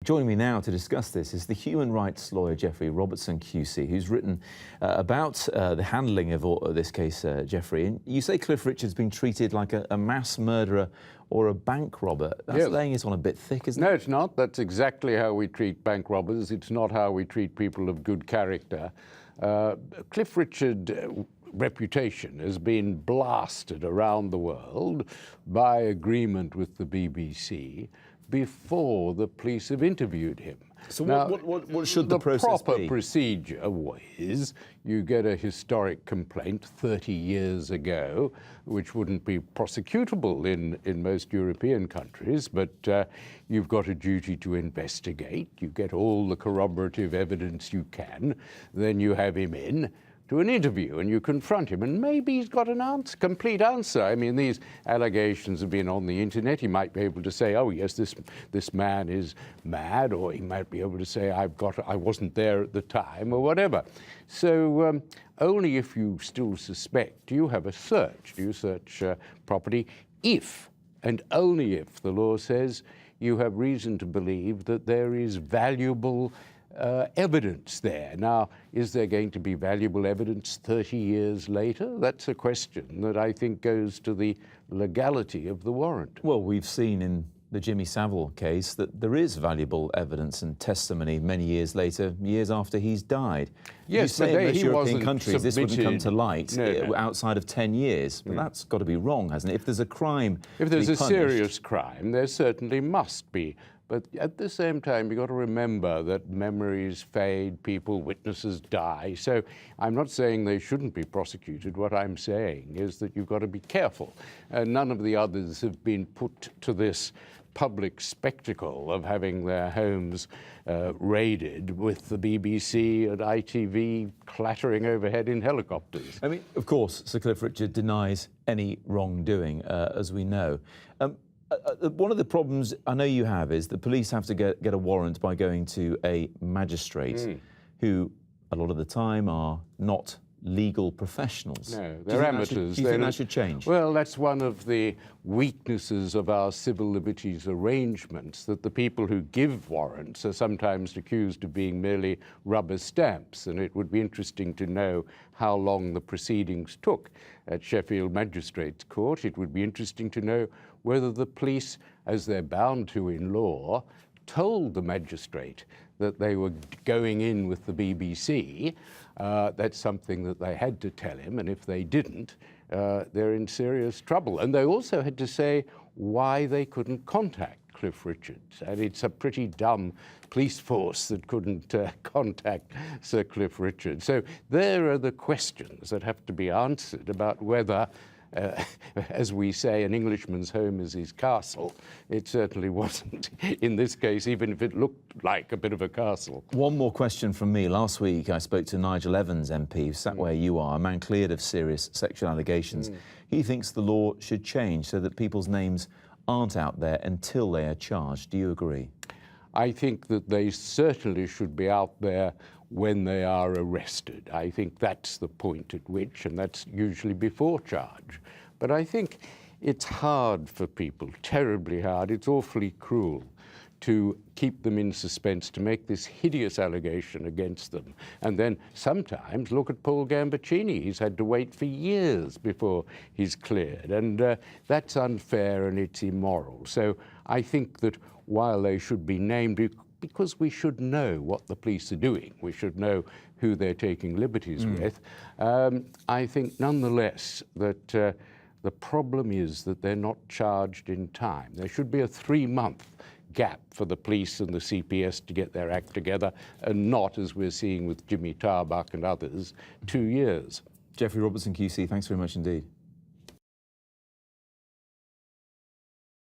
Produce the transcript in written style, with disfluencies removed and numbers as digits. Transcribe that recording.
Joining me now to discuss this is the human rights lawyer Geoffery Robertson QC, who's written about the handling of this case, Geoffery. And you say Cliff Richard's been treated like a mass murderer or a bank robber. That's laying it on a bit thick, isn't it? No, it's not. That's exactly how we treat bank robbers. It's not how we treat people of good character. Cliff Richard's reputation has been blasted around the world by agreement with the BBC before the police have interviewed him. So now, what should the process be? The proper procedure is you get a historic complaint 30 years ago, which wouldn't be prosecutable in most European countries, but you've got a duty to investigate. You get all the corroborative evidence you can, then you have him in to an interview and you confront him, and maybe he's got an answer, complete answer. I mean, these allegations have been on the internet. He might be able to say, oh yes, this man is mad, or he might be able to say, I wasn't there at the time, or whatever. So only if you still suspect do you have a search. Do you search property if, and only if, the law says you have reason to believe that there is valuable evidence there. Now, is there going to be valuable evidence 30 years later? That's a question that I think goes to the legality of the warrant. Well, we've seen in the Jimmy Savile case that there is valuable evidence and testimony many years later, years after he's died. Yes, you say but in most he European wasn't countries this wouldn't come to light outside of 10 years. But that's got to be wrong, hasn't it? If there's a crime, if there's a serious crime, there certainly must be. But at the same time, you've got to remember that memories fade, witnesses die. So I'm not saying they shouldn't be prosecuted. What I'm saying is that you've got to be careful. None of the others have been put to this public spectacle of having their homes raided with the BBC and ITV clattering overhead in helicopters. I mean, of course, Sir Cliff Richard denies any wrongdoing, as we know. One of the problems I know you have is the police have to get a warrant by going to a magistrate who a lot of the time are not legal professionals. No, they're amateurs. Do you think that should change? Well, that's one of the weaknesses of our civil liberties arrangements, that the people who give warrants are sometimes accused of being merely rubber stamps, and it would be interesting to know how long the proceedings took at Sheffield Magistrates Court. It would be interesting to know whether the police, as they're bound to in law, told the magistrate that they were going in with the BBC. That's something that they had to tell him, and if they didn't, they're in serious trouble. And they also had to say why they couldn't contact Cliff Richards. And it's a pretty dumb police force that couldn't contact Sir Cliff Richards. So there are the questions that have to be answered about whether as we say, an Englishman's home is his castle. It certainly wasn't in this case, even if it looked like a bit of a castle. One more question from me. Last week I spoke to Nigel Evans, MP, who sat where you are, a man cleared of serious sexual allegations. He thinks the law should change so that people's names aren't out there until they are charged. Do you agree? I think that they certainly should be out there when they are arrested. I think that's the point at which, and that's usually before charge. But I think it's hard for people, terribly hard, it's awfully cruel to keep them in suspense, to make this hideous allegation against them. And then sometimes, look at Paul Gambaccini, he's had to wait for years before he's cleared. And that's unfair and it's immoral. So I think that while they should be named, because we should know what the police are doing, we should know who they're taking liberties with, I think nonetheless that the problem is that they're not charged in time. There should be a 3-month gap for the police and the CPS to get their act together, and not, as we're seeing with Jimmy Tarbuck and others, 2 years. Geoffery Robertson QC, thanks very much indeed.